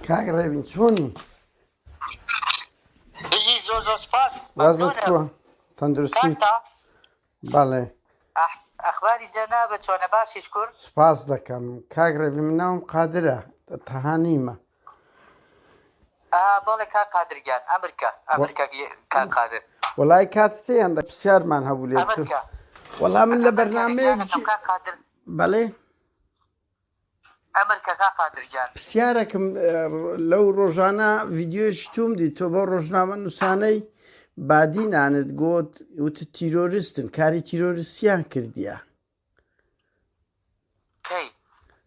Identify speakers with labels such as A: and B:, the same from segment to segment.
A: کاگڕێبین چۆنی؟
B: بژی زۆر زۆر سپاس.
A: وەزت کووە؟ تەندروستی؟ بەڵێ
B: ئەخباری جەنابە چۆنە باشیش کورد؟
A: سپاس دەکەم. کاگڕێبی من ناوم قادرە تەهانیمە.
B: بەڵێ کا قادرگیان ئەمریکا کا قادر
A: وەڵای کاتت هەیە پرسیارمان هەبوو لێ وەڵام من لە بەرنامەیەکی
B: قادر
A: بەڵێ
B: ئەمریکا کا قادرگیان
A: پرسیارێکم لەو ڕۆژانە ڤیددیۆیەکی توم دی تۆ بۆ ڕۆژنامە نووسانەی بادینانت گوت وتە تیرۆریستن کاری تیرۆریستیان کردیە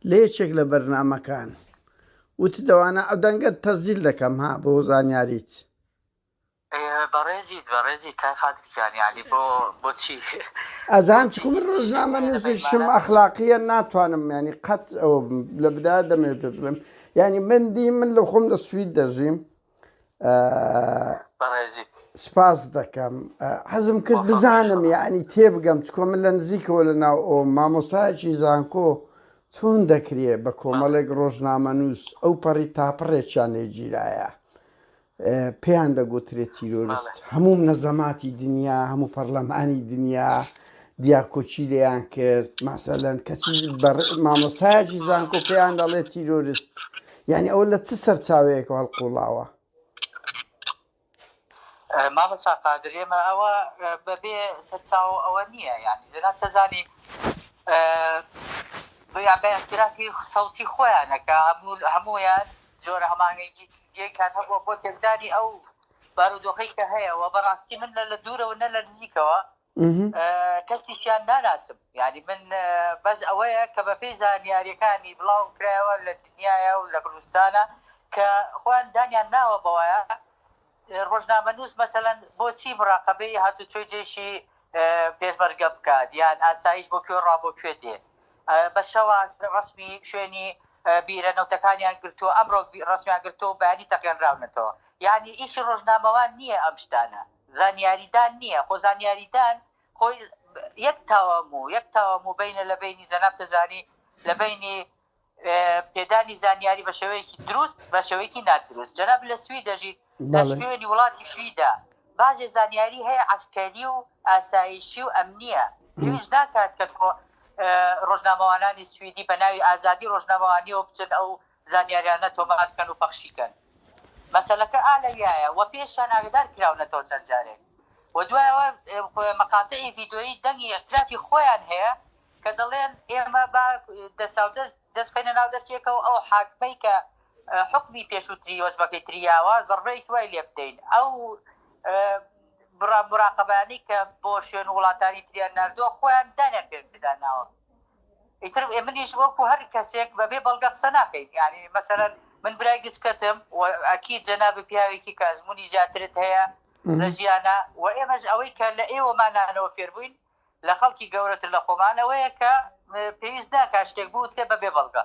A: لە یەکێک لە بەرنامەکان وتە دەوانە ئەو دەنگەت تەزیل دەکەم ها بۆ زانیاریت
B: بەڕێزیت کا قادرگیان یعنی بۆ چی
A: ئەزان چکم ڕۆژنامە نووسشم ئەخلاقیە ناتوانم ینی قەت ئەوە لە بدا دەمێت پێ بڵێم ینی من لە خۆم لە سوید دەژیم سپاس دەکەم حەزم کرد بزانم یعنی تێبگەم چکۆ من لە نزیکەوە لە ناو ئەو مامۆستایەکی زانکۆ چۆن دەکرێت بە کۆمەڵێک ڕۆژنامە نووس ئەو پەڕی تاپڕێکیان لێگیرایە پێیان دەگوترێت تیرۆریست هەموو نەزەماتی دنیا هەموو پەرلەمانی دنیا دیاکۆچی لێیان کرد مەسەلەن کەچی مامۆستایەکی زانکۆ پێیان دەڵێت تیرۆریست یعنی ئەوە لە چ سەرچاوەیەکە هەڵقوڵاوە
B: مامۆستا قادر ئێمە ئەوە بەبێ سەرچاو ئەوە نییە یعنی جەناب تەزانی بەیانکراتی سەوتی خۆیانەکە هەمویان جۆرە هەمانگەی دیکان هەبووە بۆ تێبدانی ئەو بارودۆخەی کە هەیەەوە بەڕاستی من لە دوورەوە نە لە نزیکەوە کەسیشیان ناناسم یعنی من بەس ئەوەیە کە بە پێی زانیاریەکانی بڵاو کرایەوە لە دنیاە و لە کوردستانە کە خۆیان دانیان ناوە بەوەیە ڕۆژنامە نووس مەسەلەن بۆچی مراقەبەی هاتوچۆی جێشی پێشمەرگە بکات یان ئاسایش بۆ کوێ ڕا بۆ کوێ دێ بە شەوە ڕسمی شوێنی بیرەنەوتەکانیان گرتووە ئەمڕۆ ڕسمیان گرتووە بەیانی تەقێنراونەتەوە یعنی ئیشی ڕۆژنامەوان نییە ئەم شتانە زانیاریدان نییە خۆ زانیاریدان خۆی یەک تاوەموو بینە لە بینی جەناب تەزانی لە بینی پێدانی زانیاری بە شێوەیەکی دروست بە شێوەیەکی نادروست جەناب لە سوی دەژیت لە شوێنی وڵاتی سویدا باجێ زانیاری هەیە عەسکەری و ئاسایشی و ئەمنیە پێویست ناکات کە ڕۆژنامەوانانی سویدی بە ناوی ئازادی ڕۆژنامەوانیەوە بچن ئەو زانیاریانە تۆمات بکەن و پەخشیکەن مەسەلەکە ئالەویایە و پێشیان ئاگدار کراونەتەوە چەند جارێک و دوایەوە مەقاتعی ڤیدۆیی دەنگی ئەختلافی خۆیان هەیە کە دەڵێن ئێمە با دەست بخەینە ناو دەستێکەوە ئەو حاکمەی کە حکمی پێشووتری وەزبەکەی تریاوە زەڕبەی توای لێ بدەین ئەو مراقەبانی کە بۆ شوێن وڵاتانی تریان نردووە خۆیان دانیان پێ بداناوە ئیتر منیش وەکو هەر کەسێک بەبێ بەڵگە قسە ناکەین یعنی مەسەلەن من برای گچکەتم و ئەکید جەناب پیاوێکی کە ئەزمموی زیاترت هەیە لە ژیانە و ئێمەش ئەوەی کە لە ئێوەمانانەوە فێربووین لە خەڵکی گەورەتر لە خۆمانەوەیە کە پێویست ناکە شتێک بوو تێ بەبێ بەڵگە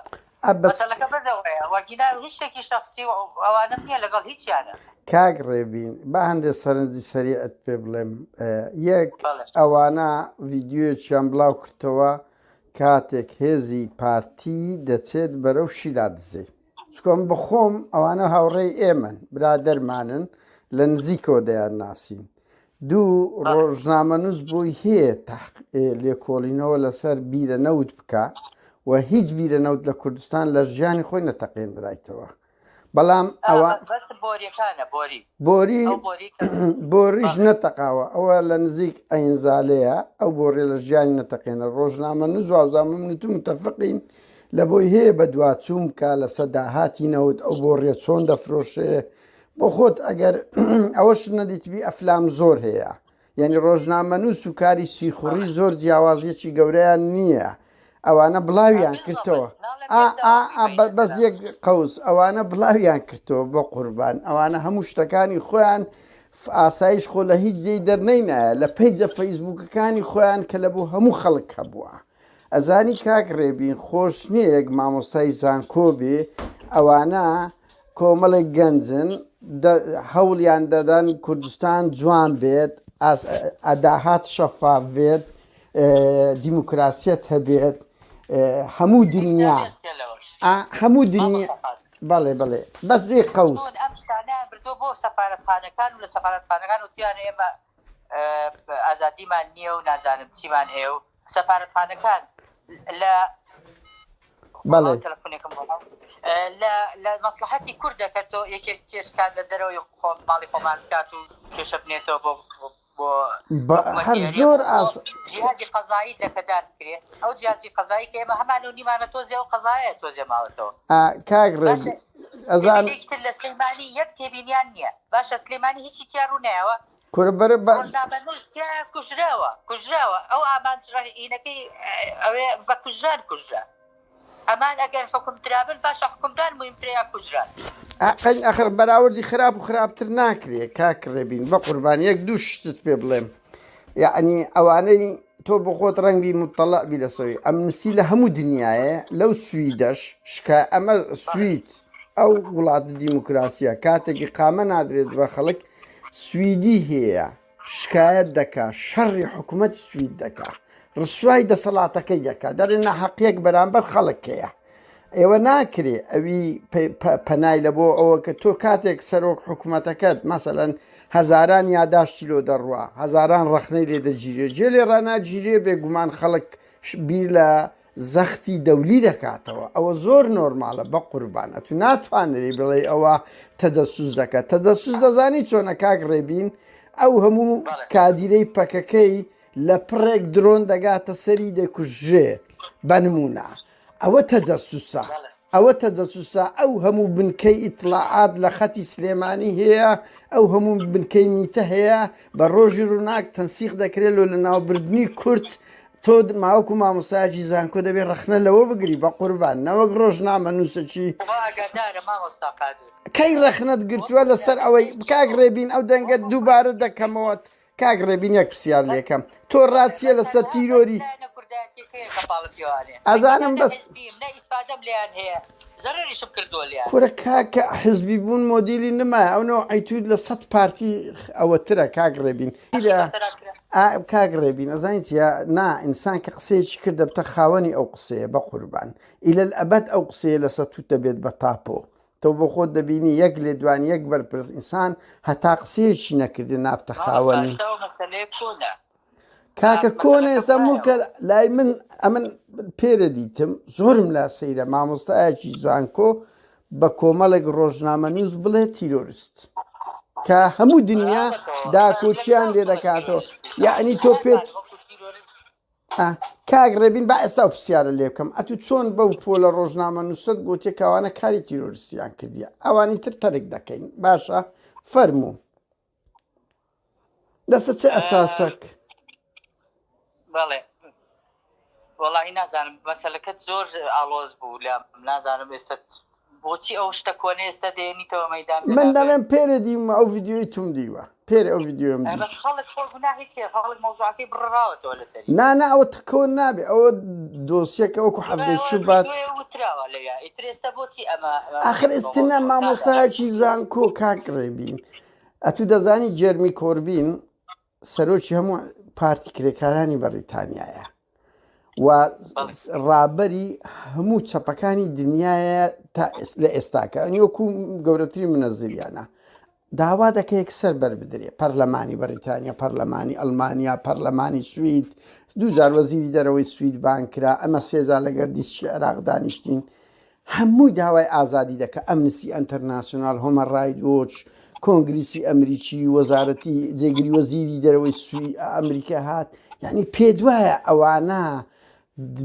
B: مەسەلەکە بردەوەیە وەگینا هیچ شتێکی شەخسی و ئەوانم نییە لەگەڵ هیچیانە
A: کاگڕێبین بە هەندێک سەرنجی سەریعەت پێ بڵێم یەک ئەوانە ڤیددیۆیەکیان بڵاو کردەوە کاتێک هێزی پارتی دەچێت بەرەو شیلا دزێ چکۆم بخۆم ئەوانە هاوڕێی ئێمن برادەرمانن لە نزیکەوە دەیان ناسین دوو ڕۆژنامە نووس بۆی هەیە لێکۆڵینەوە لەسەر بیرە نەوت بکە و هیچ بیرە نەوت لە کوردستان لە ژیانی خۆی نەتەقێنرایتەوە بەڵام ئەوە بۆریش نەتەقاوە ئەوە لە نزیک ئەینزالەیە ئەو بۆڕێ لە ژیانی نەتەقێنە ڕۆژنامە نووس وازانمت متەفقین لە بۆی هەیە بە دوچووم کە لە سەداهاتی نەوت ئەو بۆڕێ چۆن دەفرۆشێ بۆ خۆت ئەگەر ئەوەش نەدیتبی ئەفلام زۆر هەیە یعنی ڕۆژنامە نووس و کاری سیخوڕی زۆر جیاوازیەکی گەورەیان نییە ئەوانە بڵاویان کردەوە بەس یەک قەوس ئەوانە بڵاویان کردەوە بە قوربان ئەوانە هەموو شتەکانی خۆیان ئاسایش خۆ لە هیچ جێی دەرنەینایە لە پەیجە فەیسبووکەکانی خۆیان کە لە بوو هەموو خەڵک هەبووە ئەزانی کاگڕێبین خۆش نییە یەک مامۆستای زانکۆ بێ ئەوانە کۆمەڵێک گەنجن هەوڵیان دەدەن کوردستان جوان بێت ئەداهات شەفاف بێت هەموو دنیا بەڵێ بەڵێ بەس لێ قەوس
B: چۆن ئەم شتانیان بردۆ بۆ سەفارەتخانەکان و لە سەفارەتخانەکان وتیان ئێمە ئازادیمان نییە و نازانم چیمان هەیە و سەفارەتخانەکان لە
A: بەڵێ
B: تەلەفۆنێکم لە مەسلحەتی کوردەکە تۆ یەکێک چێشکات لە دەرەوەی ماڵی خۆمان بکات و کێشە بنێتەوە بۆ
A: هەر زۆر
B: جیهازی قەزایی دەکەدار بکرێت ئەو جیهازی قەزایی کە ئێمە هەمان و نیمانە تۆزێ و قەزایە تۆزێ ماوەتەوە
A: کاگڕێ
B: ئەزانێکتر لە سلەیمانی یەک تێبینیان نییە باشە سلەیمانی هیچی تیار و نایەوە
A: کوربەرە
B: ڕۆژنامەنووس کوژراوە ئەو ئامانجڕینەکەی ئەوێ بە کوژران کوژرا ئەمان ئەگەر حکم درابن باشە حکومدان مهمترەیە کوژران
A: ئەخر بەراوردی خراپ و خراپتر ناکرێت کاکڕێبین بە قوربان یەک دوو شتت پێ بڵێم یعنی ئەوانەی تۆ بۆ خۆت ڕەنگی مطلع بی لەسەوەی ئەمنسی لە هەموو دنیاە لەو سویدەش شکا ئەمە سوید ئەو وڵاتە دیموکراسیە کاتێکی قامە نادرێت بە خەڵک سویدی هەیە شکایەت دەکا شەڕی حکوومەتی سوید دەکا ڕسوای دەسەڵاتەکەی دەکات دەرێنە حەقیەک بەرامبەر خەڵکەیە ئێوە ناکرێ ئەوی پەنای لە بۆ ئەوە کە تۆ کاتێک سەرۆک حکوومەتەکەت مەسەلەن هەزاران یاداشتی لۆ دەڕوا هەزاران ڕەخنەی لێ دەگیرێ جێ لێ ڕناگیرێ بێگومان خەڵک بیر لە زەختی دەولی دەکاتەوە ئەوە زۆر نۆرمالە بە قوربانە تو ناتوانری بڵێ ئەوە تەجەسوس دەکات تەجەسوس دەزانی چۆنە کاک ڕێبین ئەو هەموو کادیرەی پەکەکەی لە پڕێک درۆن دەگاتە سەری دەکوژێ بەنمونە ئەوە تەجەسوسە ئەوە تەجەسوسە ئەو هەموو بنکەی ئیتلاعات لە خەتی سلێمانی هەیە ئەو هەموو بنکەی میتە هەیە بە ڕۆژی ڕووناک تەنسیق دەکرێت لە ناوبردننی کورد تۆ ماوەکو مامۆستایکی زانکۆ دەبێت ڕەخنە لەوە بگری بە قوربان نەوەک ڕۆژنامە نووسەکی کەی ڕەخنەت گرتووە لەسەر ئەوەی کاک ڕێبین ئەو دەنگەت دووبارە دەکەمەوە کاک ڕێبین یەک پرسیار لێکەم تۆ ڕاچیە لەسەر تیرۆری ئەزانم بەس کورە کاکە حزبی بوون مۆدیلی نمایە ئەوەوە ئەیتود لە 100 پارتی ئەوەترە کاک ڕێبین کاک ڕێبین ئەزانی چە نا ئینسان کە قسەیەکی کردە بتە خاوەنی ئەو قسەیە بە قوربان ئیلە ئەبەت ئەو قسەیە لەسەر تو دەبێت بە تاپۆ تۆ بۆ خۆت دەبینی یەک لێ دوان یەک بەرپرس ئینسان هەتا قسەیەکی نەکردی نابتە خاوەنی کاکە کۆنە ئێستا موکە لای من ئەمن پێرە دیتم زۆرم لا سەیرە مامۆستایەکی زانکۆ بە کۆمەڵێک ڕۆژنامە نووس بڵێ تیرۆریست کە هەموو دنیا داکۆچیان لێ دەکاتەوە یعنی تۆ پێت کاک ڕێبین با ئێستا و پرسیارە لێ بکەم ئەتو چۆن بەو پۆلە ڕۆژنامە نووسەت گوتێکەوانە کاری تیرۆریستیان کردیە ئەوانی تر تەرێک دەکەین باشە فەرموو لەسەر چه ئەساسەک
B: بەڵێ وەڵی نازانم مەسەلەکەت زۆر ئاڵۆز بوو لە نازانم ئێستا بۆچی ئەو شتە کۆنێ ئێستا دێنیتەوە مەدان
A: من دەڵێم پێرە دیمە ئەو ڤیددیۆی توم دیوە پێرە ئەو ڤیددیۆم نانا ئەوە تکۆن نابێ ئەوە دۆسیەکە وەکو حەفتەی شوبات ئاخر ئستنا مامۆستایەکی زانکۆ کاک ڕێبین ئەتو دەزانی جێرمی کۆربین سەرۆکی هەموو پارتی کرێکارانی بەریتانیایە و ڕابەری هەموو چەپەکانی دنیاە تا لە ئێستاکە ئەنیۆکو گەورەتری منەزریانە داوا دەکە یەکسەر بەربدرێ پەرلەمانی بەریتانیا پەرلەمانی ئەلمانیا پەرلەمانی سوید دووجار وەزیری دەرەوەی سوید بانکرا ئەمە سێزار لەگەر دیستی عێراق دانیشتین هەمووی داوای ئازادی دەکە ئەمنستی ئەنتەرناسیۆنال هۆمە ڕایت وۆچ کۆنگریسی ئەمریکی وەزارەتی جێگری وەزیری دەرەوەی سوی ئەمریکا هات یعنی پێدوایە ئەوانە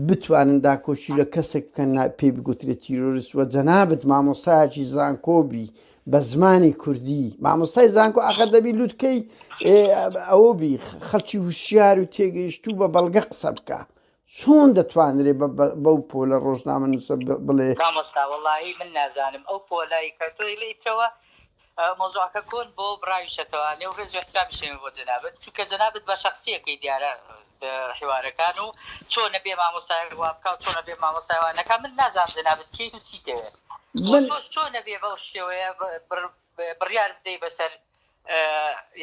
A: بتوانن داکۆشی لە کەسێک بکەن پێی بگوترێت تیرۆریست وە جەنابەت مامۆستایەکی زانکۆبی بە زمانی کوردی مامۆستای زانکۆ ئاخر دەبی لوتکەی ئەوەبی خەڵکی وشیار و تێگەیشتوو بە بەڵگە قسە بکە چۆن دەتوانرێ بەو پۆلە ڕۆژنامە نووسە بڵێ
B: مامۆستا وەڵاهی من نازانم ئەو پۆلای کە تۆی لێیتەوە مۆزوعەکە کۆن بۆ براویشەتەوە نێو ڕێز و احترامیشێمە بۆ جەنابەت چونکە جەنابەت بە شەخسیەکەی دیارە حیوارەکان و چۆنە بێ مامۆستای وا بکە و چۆنە بێ مامۆستایوانەکە من نازانم جەنابەت کەیت و چی دەوێت چۆنە بێ بەو شێوەیە بڕیار بدەی بەسەر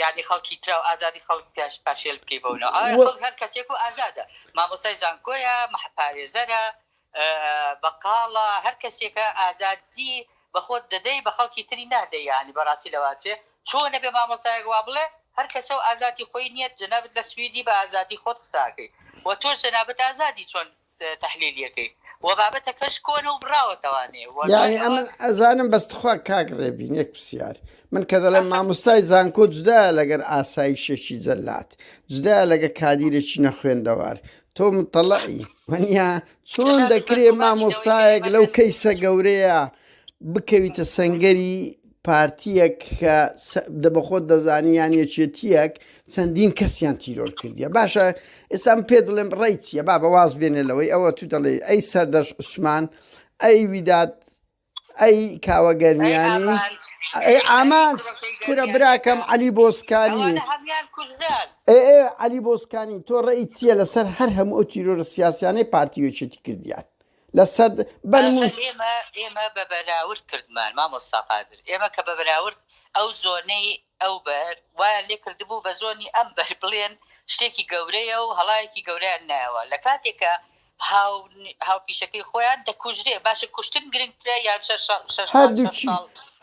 B: یعنی خەڵکی ترا و ئازادی خەڵک پاشێل بکەی بەونەوە هەر کەسێک و ئازادە مامۆستای زانکۆیە پارێزەرە بەقاڵە هەر کەسێکە ئازادی بە خۆت دەدەی بە خەڵکی تری نادەی یعنی بەڕاستی لەواتێ چۆن نەبێ مامۆستایەک وا بڵێ هەر کەسە و ئازادی خۆی نییە جەنابەت لە سوێدی بە ئازادی خۆت قساکەی و تۆ جەنابەت ئازادی چۆن تحلیلیەکەی و بابەتەکەش کۆنە و بڕاوەتەوانێ
A: یعنی ئەمن ئەزانم بەستخوا کاگڕێبین یەک پرسیار من کە دەڵێم مامۆستای زانکۆ جودایە لەگەر ئاسایشێکی جەلات جودایە لەگە کادیرێکی نەخوێندەوار تۆ متەڵەعی وەنیا چۆن دەکرێت مامۆستایەک لەو کەیسە گەورەیە بکەویتە سەنگەری پارتیەک کە دەبەخۆت دەزانی یان یەکێتیەک چەندین کەسیان تیرۆر کردیە باشە ئێستا پێ دڵێم ڕێی چییە با بەواز بێنێ لەوەی ئەوە تو دەڵێ ئەی سەردەش عوسمان ئەی ویدات ئەی کاوەگەرمیانی ئەی ئامانج کورە براکەم عەلی بۆسکانی عەلی بۆسکانی تۆ ڕێی چییە لەسەر هەر هەموو ئەو تیرۆرە سیاسیانەی پارتی یەکێتی کردیان لەسەر
B: ئێمە بە بەراورد کردمان مامۆستا قادر ئێمە کە بە بەراورد ئەو زۆنەی ئەو بەر وایە لێ کردبوو بە زۆنی ئەم بەر بڵێن شتێکی گەورەیە و هەڵایەکی گەوریان نایەوە لە کاتێکە هاوپیشەکەی خۆیان دەکوژرێ باشە کوشتن گرنگترە یان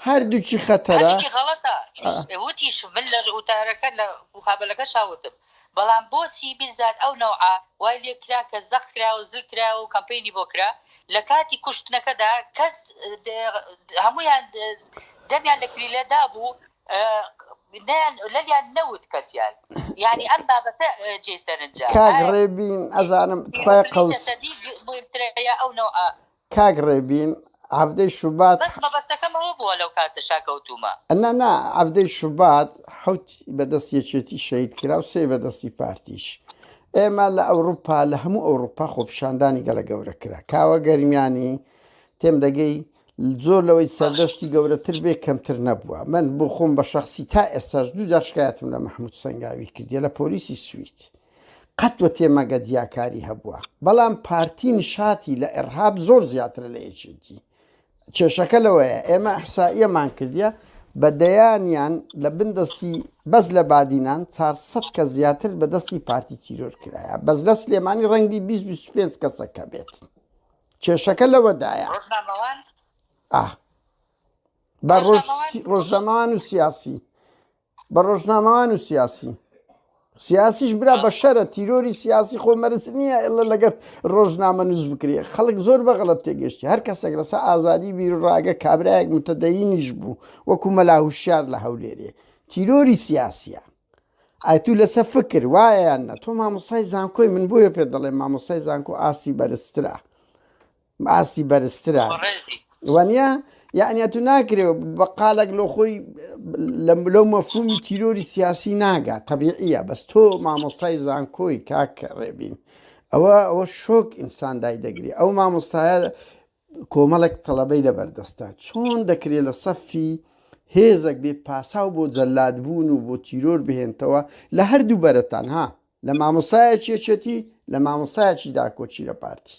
A: هەردووچی خەتەرە
B: غەڵەتە وتیش من لە وتارەکە لە مقابلەکە شاوتم بەڵام بۆچی بیزات ئەو نەوعە وای لێ کرا کە زەخ کرا و زر کرا و کەمپینی بۆ کرا لە کاتی کوشتنەکەدا کەس هەمویان دەمیان لە کلیلەدا بوو لەلیان نەوت کەسیان یعنی ئەم بابەتە جێسەرنجا
A: کاگڕێبین ئەزانم خۆی
B: قەوسەدی مهمترەیە ئەو نەوعە
A: کاگڕێبین هەفتەی شوبات
B: بەس مەبەستەکەمەوە بووە لەو کاتە شاکەوتومە
A: ئەنا هەفتەی شوبات حوت بەدەست یەکێتی شەید کرا و سێ بەدەستی پارتیش ئێمە لە ئەوروپا لە هەموو ئەوروپا خۆپیشاندانی گەلە گەورە کرا کاوە گەرمیانی تێم دەگەی زۆر لەوەی سەردەشتی گەورەتر بێ کەمتر نەبووە من بۆ خۆم بە شخصی تا ئێستاش دوو داشکایەتم لە مەحموود سەنگاوی کردیە لە پۆلیسی سوید قەتوە تێمەگە جیاکاری هەبووە بەڵام پارتی نشاتی لە ئێرهاب زۆر زیاترە لە یەکێتی کێشەکە لەوەیە ئێمە ئەحسائیەمان کردیە بە دەیانیان لە بندستی بەس لە بادینان 400 کە زیاتر بە دەستی پارتی تیرۆر کرایە بەس لە سلێمانی ڕەنگی 25 کەسەکە بێت کێشەکە لەوەدایە بە ڕۆژنامەوان و سیاسی بە ڕۆژنامەوان و سیاسیش برا بە شەرە تیرۆری سیاسی خۆمەرز نییە ئێڵە لەگەر ڕۆژنامە نووس بکرێ خەڵک زۆر بەغەڵەت تێگەشتی هەر کەسێک لەسەر ئازادی بیر و ڕاگە کابرایەک متەدەیینیش بوو وەکو مەلاهوشیار لە هەولێرێ تیرۆری سیاسیە ئایتو لەسەر فکر وایەیان نە تۆ مامۆستای زانکۆی من بۆیە پێ دەڵێ مامۆستای زانکۆ ئاستی بەرزترە وانە یعنی تو ناکرێ بە قالێک لە خۆی لەو مەفهومی تیرۆری سیاسی ناگات تەبیعیە بەس تۆ مامۆستای زانکۆی کاکە ڕێبین ئەوە شۆک ئینسان دای دەگری ئەو مامۆستایە کۆمەڵێک تەڵەبەی لەبەردەستە چۆن دەکرێت لە سەفی هێزێک بێ پاساو بۆ جەلادبوون و بۆ تیرۆر بهێنتەوە لە هەردوو بەرەتان ها لە مامۆستایەکی یەکێتی لە مامۆستایەکی داکۆچی لە پارتی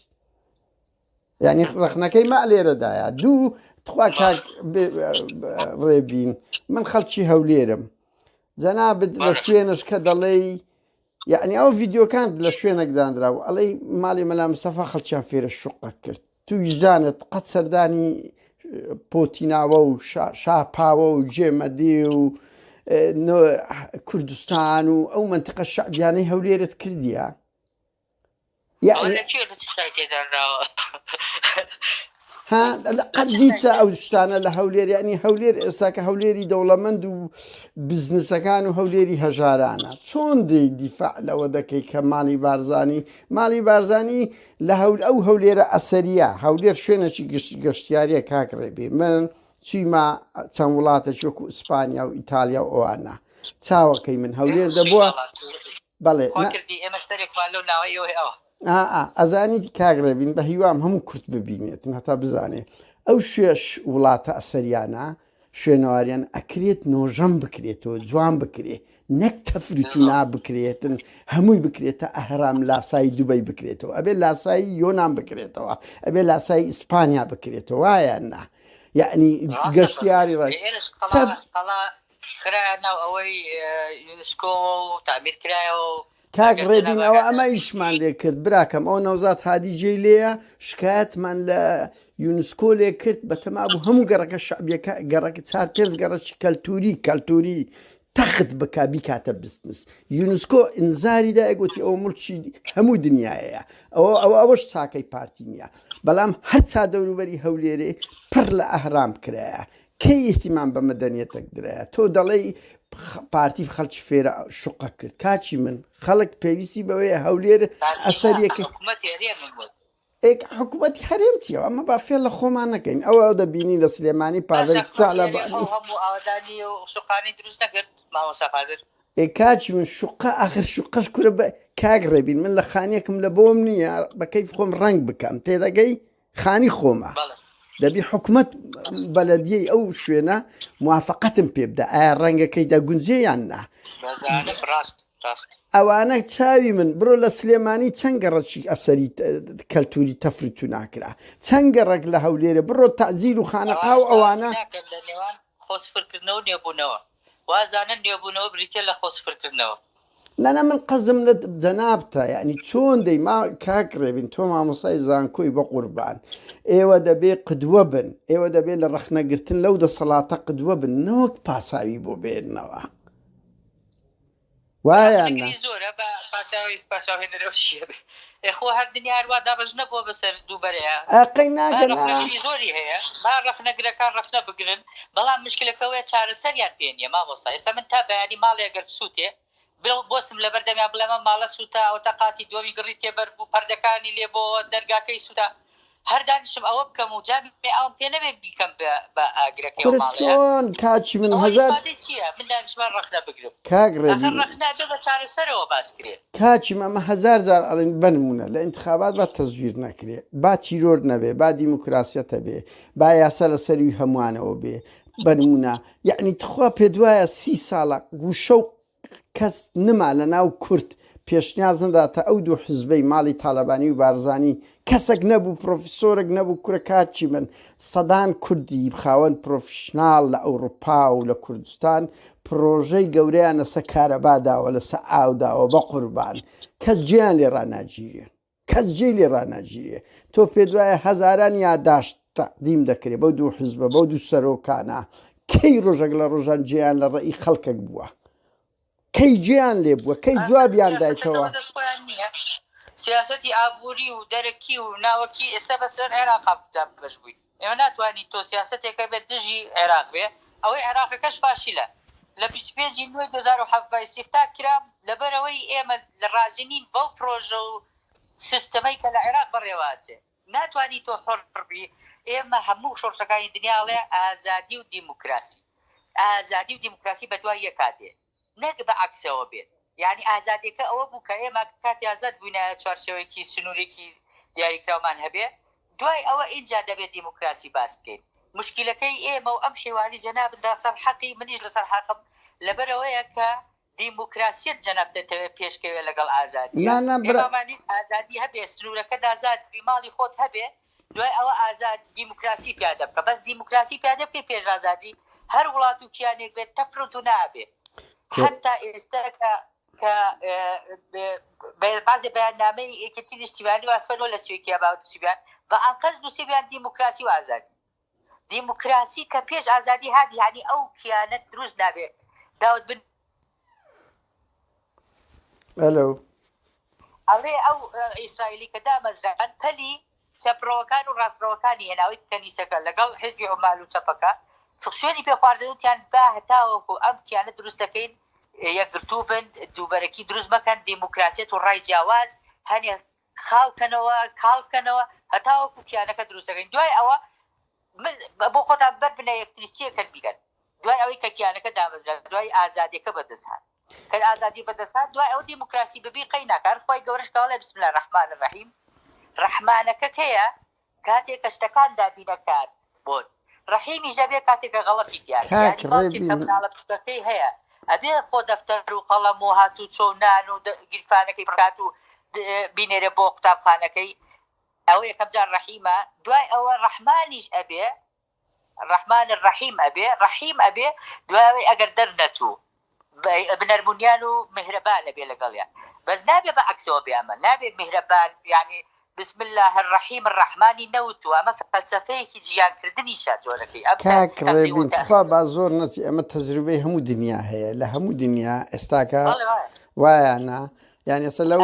A: یعنی ڕخنەکەی ما لێرەدایە دوو تخوا کاک ڕێبین من خەڵکی هەولێرم جەنابەت لە شوێنش کە دەڵێی یعنی ئەو ڤیددیۆکان لە شوێنێک دانراوە ئەڵەی ماڵی مەلا مستەفا خەڵکیان فێرە شوقە کرد تو ویژدانت قەت سەردانی پۆتیناوە و شاپاوە و جێمەدێ و کوردستان و ئەو منتیقە شەعبیانەی هەولێرت کردیە قەت دیتە ئەو شتانە لە هەولێر ینی هەولێر ئێستاکە هەولێری دەوڵەمەند و بزنسەکان و هەولێری هەژارانە چۆن دەی دیفاع لەوە دەکەی کە ماڵی بارزانی لە ئەو هەولێرە ئەسەریە هەولێر شوێنێکی گەشتیاریە کاک ڕێبێ من چیما چەند وڵاتێک وەکو ئیسپانیا و ئیتالیا و ئەوانە چاوەکەی من هەولێر دەبووە بەڵێ ئەزانی کاگڕێبین بە هیوام هەموو کورت ببینێتن هەتا بزانێ ئەو شوێش وڵاتە ئەسەریانە شوێنەواریان ئەکرێت نۆژەم بکرێتەوە جوان بکرێ نەک تەفروتینا بکرێتن هەمووی بکرێتە ئەهرام لاسایی دووبەی بکرێتەوە ئەبێ لاسایی یۆنان بکرێتەوە ئەبێ لاسایی ئیسپانیا بکرێتەوە وایە نا یعنی گەشتیاری
B: خرا ناو ئەوەی یونسکۆ و تعمیر کرایەوە
A: کاک ڕێبین ئەوە ئەمە ئیشمان لێ کرد براکەم ئەو نەوزات هادیجێ لێیە شکایەتمان لە یونسکۆ لێ کرد بە تەمابوو هەموو گەڕەکە شعبیەکە گەڕەکە 4-5 گەڕەکی کەلتوری تەخت بکا بیکاتە بستنس یونسکۆ ئینزاری دایە گوتی ئەوە مڵکی هەموو دنیاەیە ئەوەش چاکەی پارتی نییە بەڵام هەر چا دەوروبەری هەولێرێ پڕ لە ئەهرام کرایە کەی ئیحتیمان بە مەدەنیەتێک درایە تۆ دەڵێی پارتی خەڵکی فێرە شوقە کرد کاچی من خەڵک پێویستی بەوەیە هەولێر ئەسەریەکە حکوومەتی هەرێم چیەوە ئەمە با فێر لە خۆمان نەکەین ئەوە دەبینی لە سلێمانی پاڵی کاچی من شوقە ئاخر شوقەش کورە بە کاک ڕێبین من لە خانیەکەم لە بۆم نییە بەکەیف خۆم ڕنگ بکەم تێدەگەی خانی خۆمە دەبی حکوومەت بەلەدیەی ئەو شوێنە موافقەتم پێ بدە ئایا ڕەنگەکەی دەگونجێ یان نا ئەوانە چاوی من بڕۆ لە سلێمانی چەند گەڕەکی ئەسەری کەلتوری تەفروت و ناکرا چەند گەڕێک لە هەولێرە بڕۆ تەعزیر و خانەقا و ئەوانە
B: خۆسفرکردنەوە نێبوونەوە وازانن نێبوونەوە بریتە لە خۆسفرکردنەوە
A: نەنا من قەزم لە جەنابتە یعنی چۆن دەی ما کاک ڕێبین تۆ مامۆسای زانکۆی بە قوربان ئێوە دەبێ قدوە بن ئێوە دەبێت لە ڕەخنەگرتن لەو دەسەڵاتە قدوە بن نەوەک پاساوی بۆ بێنەوە وایە
B: زۆرە بە پاساوێنەرەوەشیە خۆ هەر دنیا هەروە دابەش نەبووە بەسەر دووبەرەیە
A: ئەقەی ناگەن
B: زۆری هەیە با ڕەخنەگرەکان ڕەخنە بگرن بەڵام مشکلەکەوەیە چارەسەریان پێ نیە مامۆستا ئێستا من تا بەیانی ماڵی ئەگەر بسووتێ بۆسم لە بەردەمیان بڵێمە ماڵە سووتە ئەو تا قاتی دووەمی گڕی تێبەر بوو پەردەکانی لێ بۆ دەرگاکەی سووتە هەر دانیشم ئەوە بکەم و جابێ ئەوم پێ نەبێ بیکەم بە ئاگرەکەی
A: چۆن کاچی من هەزار
B: چییە من دانیشمان ڕەخنە بگرم
A: کاک ڕێبین
B: ڕەخنە بە چارەسەرەوە باس کرێت
A: کاچی ئەمە هەزار جار ئەڵێن بنمونە لە ئینتخابات با تەزویر نەکرێ با تیرۆر نەبێ با دیموکراسیەتە بێ با یاسا لە سەروی هەمووانەوە بێ بنمونە یعنی تخوا پێ دوایە 30 ساڵە گوشە و کەس نما لە ناو کورد پێشنیاز نەداتە ئەو دوو حزبەی ماڵی تاالبانی و بارزانی کەسێک نەبوو پرۆفیسۆرێک نەبوو کورە کاچی من سەدان کوردی خاوەن پرۆفشناڵ لە ئەوروپا و لە کوردستان پرۆژەی گەورەیانە سە کارەباداوە لەسە ئاوداوە بە قوربان کەس جیان لێ ڕناگیرێ کەس جێ لێ ڕناگیرێ تۆ پێ دوایە هەزاران یاداشت تەقدیم دەکرێت بەو دوو حزبە بەو دوو سەرۆکانە کەی ڕۆژێک لە ڕۆژان جیان لە ڕێی خەڵکێک بووە کەی گیان لێ بووە کەی جوابیان دایتەوە
B: سیاسەتی ئابووری و دەرەکی و ناوەکی ئێستا بەسەر عێراق بەش بووین ئێمە ناتوانانی تۆ سیاسەتێکە بێت دژی عێراق بێ ئەوەی عێراقەکەش باشیلە لە 25 نوێ 2007 ئیستیفتا کرام لەبەرەوەی ئێمە لە ڕازینین بەو پرۆژە و سیستەمەی کە لە عێراق بەڕێواتێ ناتوانانی تۆ حڕبی ئێمە هەموو شۆڕشەکانی دنیاڵێ ئازادی و دیموکراسی ئازادی و دیموکراسی بەدوای یەکاتێ نەک بە عکسەوە بێت یعنی ئازادیەکە ئەوە بوو کە ئێمە کاتی ئازاد بووینە چوارچێوەیەکی سنوورێکی دیاریکراومان هەبێ دوای ئەوە اینجا دەبێت دیموکراسی باس بکەین مشکلەکەی ئێمە و ئەم حیوانی جەناب لەسەر حەقی منیش لەسەر حەقم لەبەرەوەیە کە دیموکراسیت جەناب دەتەوێت پێشکەوێت لەگەڵ ئازادی ئێمەمانویست ئازادی هەبێ سنوورەکەت ئازاد ماڵی خۆت هەبێ دوای ئەوە ئازاد دیموکراسی پیادە بکە بەس دیموکراسی پیادە بکەی پێش ئازادی هەر وڵات و کیانێک بێت تەفرەت و نابێ حتى ئێستا بعضی بەیاننامەی یەکێتی نیشتیمانی وافەنەوە لە سوێکیا باوتسیبیان بە ئەنقەز نووسیبیان دیموکراسی و ئازادی دیموکراسی کە پێش ئازادی هادی هانی ئەو کیانەت دروست نابێ داوت بن ئەڵێ ئەو ئیسرائیلی کە دامەزران تەلی چەپڕەوەکان و ڕاستڕەوەکانی هێناوی کەنیسەکە لەگەڵ حزبی عومال و چەپەکە شوێنی پێخواردنوتیان با هەتاوەکو ئەم کیانە دروست دەکەین یەکگرتوو بن دووبەرەکی دروست مەکەن دیموکراسیەت و ڕای جیاواز هەنێ خاوکەنەوە کاڵکەنەوە هەتاوەکو کیانەکە دروست دەکەین دوای ئەوە بۆ خۆتان بەر بنە یەکتریسیەکەن بیگەن دوای ئەوەی کە کیانەکە دامەزران دوای ئازادیەکە بەدەستهات کە ئازادی بەدەستهات دوای ئەو دیموکراسی ببی قەی ناکار خۆی گەورەش کاڵێ بسم الله الرحمن الرحیم ڕەحمانەکە کەیە کاتێک کە شتەکان دابینەکات بۆت ڕەحیمی ژەبێ کاتێکە غەڵەتی دیار مناڵە بچووکەکەی هەیە ئەبێ خۆ دەفتەر و قەڵەم و هاتوو چۆ نان و گیرفانەکەی بکات و بینێرە بۆ قوتابخانەکەی ئەوە یەکەم جار ڕەحیمە دوای ئەوە ڕەحمانیش ئەبێ ڕەحمان الرەحیم ئەبێ ڕەحیم ئەبێ دوای ئەگەر دەرنەچوو بنەرمونیان و مهرەبانە بێ لەگەڵیان بەس نابێ بە عکسەوە بێ ئەمە نابێ مهرەبان یعنی بسم الله الرحیم الرحمانی نەوتوە ئەمە فەلسەفەیەکی جیانکردنیشە جۆرەکەی
A: کاکڕێبین خوا با زۆر نەچی ئەمە تەجروبەی هەموو دنیا هەیە لە هەموو دنیا ئێستاکە وایانە یان ئێستا لەو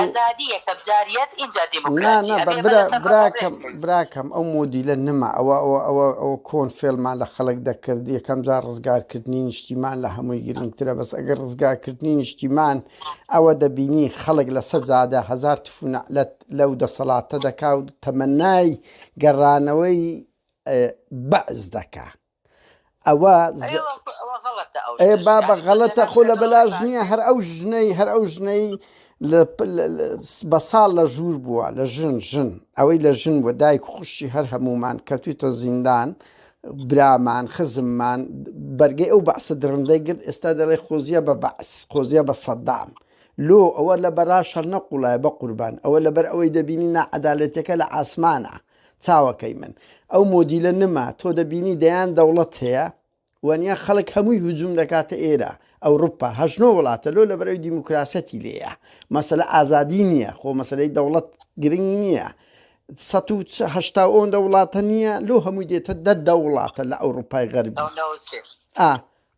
A: براکەم ئەو مۆدیلە نما ئەوە کۆن فێڵمان لە خەڵک دەکرد یەکەم جار ڕزگارکردنی نیشتیمان لە هەمووی گرنگترە بەس ئەگەر ڕزگارکردنی نیشتیمان ئەوە دەبینی خەڵک لە سەر جادە هەزار تفونەعلەت لەو دەسەڵاتە دەکا و تەمەنای گەڕانەوەی بەعز دەکا ئەوە بابە غەڵەتە خۆ لە بەلاژ نییە هەر ئەو ژنەی بە ساڵ لە ژوور بووە لە ژن ئەوەی لە ژن بووە دایک خوشی هەر هەمومان کەوتویتە زیندان برامان خزممان بەرگەی ئەو بەعسە درڕندەی گرت ئێستا دەڵێ خۆزیە بە بەعس خۆزیە بە سەدام لۆ ئەوە لە بەراش هەر نەقوڵایە بە قوربان ئەوە لەبەر ئەوەی دەبینی نائەدالەتەکە لە ئاسمانە چاوەکەی من ئەو مۆدیلە نما تۆ دەبینی دەیان دەوڵەت هەیە وانیا خەڵک هەمووی هجووم دەکاتە ئێرە ئەوروپا هەژنۆ وڵاتە لۆ لە بەرەوەی دیموکراسەتی لێیە مەسەلە ئازادی نییە خۆ مەسەلەی دەوڵەت گرنگ نییە 180 وڵاتە نییە لۆ هەمووی دێتە 10 وڵاتە لە ئەوروپای غەربی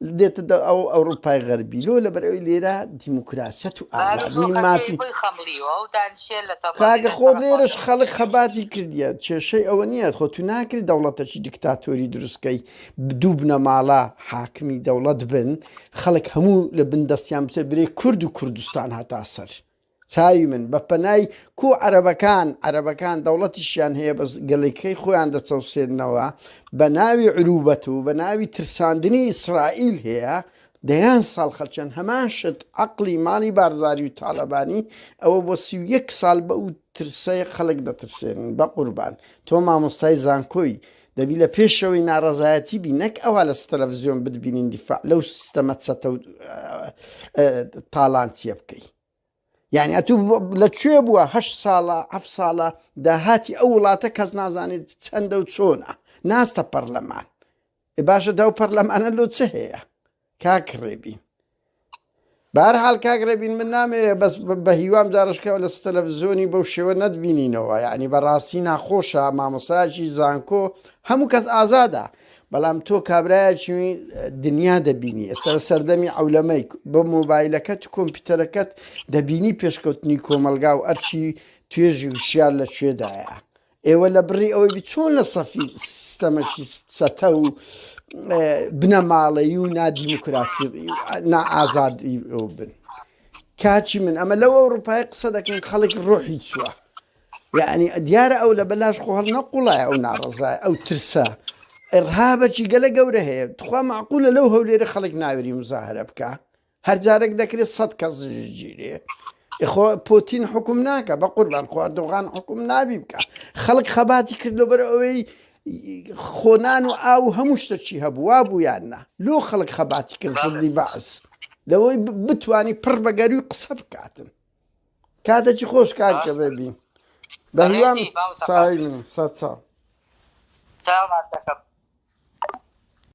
A: دێتە ئەو ئەوروپای غەربی لۆ لە بەرەوەی لێرە دیموکراسەت و ئازادی مافی کاگە خۆ لێرەش خەڵک خەباتی کردیە کێشەی ئەوە نییە خۆ تو ناکرد دەوڵەتەکی دیکتاتۆری دروستکەی دوو بنە ماڵە حاکمی دەوڵەت بن خەڵک هەموو لە بندەستیان بچێ برێ کورد و کوردستان هەتا سەر چاوی من بە پەنای کو عەرەبەکان دەوڵەتیشیان هەیە بە گەڵێکەی خۆیان دەچەوسێنەوە بە ناوی عروبەت و بە ناوی ترساندنی ئیسرائیل هەیە دەیان ساڵ خەڵچەند هەمان شت عەقڵی ماڵی بارزاری و تاڵەبانی ئەوە بۆ 31 ساڵ بە ئەو ترسەیە خەڵک دەترسێنن بە قوربان تۆ مامۆستای زانکۆی دەبی لە پێشەوەی ناڕەزایەتی بی نەک ئەوە لە تەلەڤیزیۆن بتبینین دیفاع لەو سیستەمە چەتە و تاڵانچیە بکەی یعنی ئەتوو لەکوێ بووە 8 ساڵە 7 ساڵە داهاتی ئەو وڵاتە کەس نازانێت چەندە و چۆنە ناستە پەرلەمان باشە داو پەرلەمانە لۆ چه هەیە کاکڕێبین بەهەرحاڵ کاکڕێبین من نامەوێت بەس بە هیوام جارشکەوە لە تەلەڤیزیۆنی بەو شێوە نەتبینینەوە یعنی بەڕاستی ناخۆشە مامۆسایەکی زانکۆ هەموو کەس ئازادە بەڵام تۆ کابرایەکی دنیا دەبینی ئێستا لە سەردەمی عەولەمەی بە مۆبایلەکەت و کۆمپیوتەرەکەت دەبینی پێشکەوتنی کۆمەلگا و ئەرچی توێژی وشیار لەکوێدایە ئێوە لە بڕی ئەوەی بی چۆن لە سەفی سیستەمەکی سەتە و بنەماڵەیی و نادیموکراتی نائازادی ئەو بن کاچی من ئەمە لەو ئەوروپای قسە دەکەین خەڵک ڕۆحی چووە یعنی دیارە ئەو لە بەلاش خۆ هەڵ نەقوڵایە ئەو ناڕەزایە ئەو ترسە ئێرهابەکی گەلە گەورە هەیە تخوا معقولە لەو هەولێرە خەڵک ناوێری مزاهرە بکە هەر جارێک دەکرێت 100 کەس گیرێ خۆ پۆتین حکوم ناکە بە قوربان خواردۆغان حکوم نابی بکە خەڵک خەباتی کرد لەبەر ئەوەی خۆنان و ئاو هەموو شتەچی هەبوو وا بوو یاننا لۆ خەڵک خەباتی کرد زڵی بەعس لەوەی بتوانی پڕ بەگەری و قسە بکاتن کاتێکی خۆش کاکەڕێبی بە هیوام ساوی من سەد ساڵ